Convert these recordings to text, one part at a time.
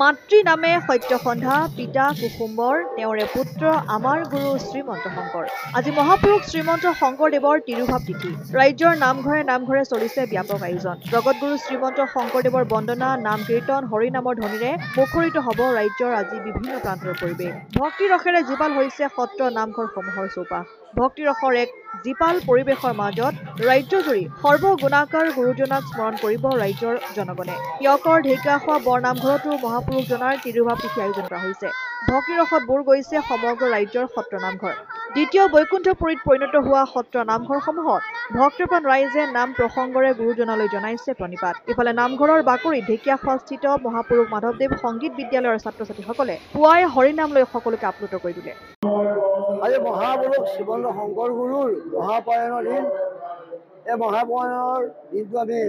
মাতৃ নামে সত্যসন্ধা, পিতা কুসুম্বৰ, তেওঁৰে পুত্ৰ আমাৰ গুৰু শ্ৰীমন্ত শংকৰ। আজি মহাপুৰুষ শ্ৰীমন্ত শংকৰদেৱৰ তিৰুভাৱ তিথি। ৰাজ্যৰ নামঘৰে চলিছে ব্যাপক আয়োজন। জগতগুৰু শ্ৰীমন্ত শংকৰদেৱৰ বন্দনা, নাম কীৰ্তন, হৰিনামৰ ধ্বনিৰে মুখৰিত হ'ব ৰাজ্যৰ আজি বিভিন্ন প্ৰান্তৰ পৰিৱেশ। ভক্তি ৰসেৰে জীপাল হৈছে সত্ৰ নামঘৰসমূহৰ চৌপাশ। ভক্তিৰসৰ এক জীপাল পৰিৱেশৰ মাজত ৰাজ্যজুৰি সৰ্বগুণাকাৰ গুৰুজনাক স্মৰণ কৰিব ৰাজ্যৰ জনগণে। টিয়কৰ ঢেকীয়াখোৱা বৰনামঘৰতো মহাপুৰুষজনাৰ তিৰুভাৱ তিথি আয়োজন কৰা হৈছে। ভক্তিৰসত বুৰ গৈছে সমগ্ৰ ৰাজ্যৰ সত্ৰ নামঘৰ। দ্বিতীয় বৈকুণ্ঠপুৰীত পৰিণত হোৱা সত্ৰ নামঘৰসমূহত ভক্তপ্ৰাণ ৰাইজে নাম প্ৰসংগৰে গুৰুজনালৈ জনাইছে প্ৰণিপাত। ইফালে নামঘৰৰ বাকৰিত ঢেকীয়াখোৱাস্থিত মহাপুৰুষ মাধৱদেৱ সংগীত বিদ্যালয়ৰ ছাত্ৰ-ছাত্ৰীসকলে পুৱাই হৰিনাম লৈ সকলোকে আপ্লুত কৰি তোলে। আজি মহাপুৰুষ শ্ৰীমন্ত শংকৰ গুৰুৰ মহাপ্ৰয়াণৰ দিন। এই মহাপ্ৰয়াণৰ দিনটো আমি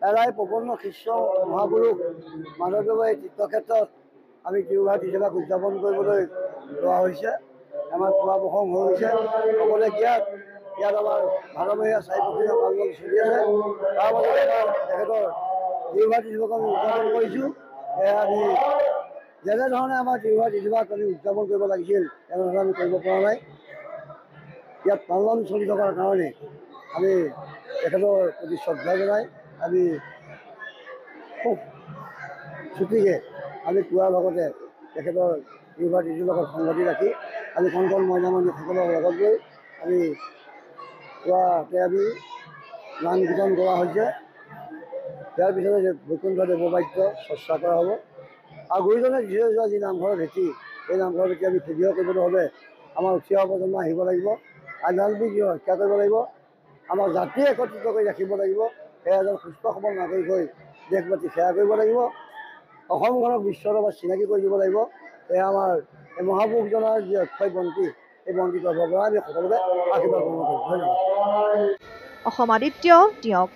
এৰাই প্ৰপন্ন শিষ্য মহাপুৰুষ মাধৱদেৱৰ এই তীৰ্থক্ষেত্ৰত আমি তিৰুভাৱ তিথিভাগ উদযাপন কৰিবলৈ লোৱা হৈছে। আমাৰ খোৱা প্ৰসংগ হৈ গৈছে। সকলোৱে ইয়াত আমাৰ ভাদমহীয়া চাৰিপুখীয়া পালন চলি আছে। তাৰ মাজতে আমাৰ তেখেতৰ তিৰুভাৱ তিথিভাগ আমি উদযাপন কৰিছোঁ। আমি যেনেধৰণে আমাৰ তিৰুভাৱ তিথিভাগ আমি উদযাপন কৰিব লাগিছিল তেনেধৰণে আমি কৰিব পৰা নাই। ইয়াত পালন চলি থকাৰ কাৰণে আমি তেখেতৰ প্ৰতি শ্ৰদ্ধা জনাই আমি খুব ছুটিকৈ আমি পুৱাৰ ভাগতে তেখেতৰ তিৰুভাৱ তিথিৰ লগত সংগতি ৰাখি আমি কণ মইনামণিসকলৰ লগত গৈ আমি পুৱাতে আমি নাম কীৰ্তন কৰা হৈছে। ইয়াৰ পিছতে বৈকুণ্ঠ দেৱবাদ্য চৰ্চা কৰা হ'ব। আৰু গুৰুজনে দি থৈ যোৱা যি নামঘৰৰ ভেটি, এই নামঘৰৰ ভেটি আমি সুদৃঢ় কৰিবলৈ হ'লে আমাৰ উঠি অহা প্ৰজন্ম আহিব লাগিব। আধ্যাত্মিক ৰক্ষা কৰিব লাগিব। আমাৰ জাতি একত্ৰিত কৰি ৰাখিব লাগিব। সেয়া এজন সুস্থ সবল নাগৰিক হৈ দেশ মাতৃ সেৱা কৰিব লাগিব। অসমখনক বিশ্বৰ লগত চিনাকি কৰি দিব লাগিব। এয়া আমাৰ এই মহাপুৰুষজনাৰ যি অক্ষয় বন্তি, এই বন্তি পাবৰ পৰা আমি সকলোকে আশীৰ্বাদ গ্ৰহণ কৰিম। ধন্যবাদ। অসম আদিত্য টিয়ক।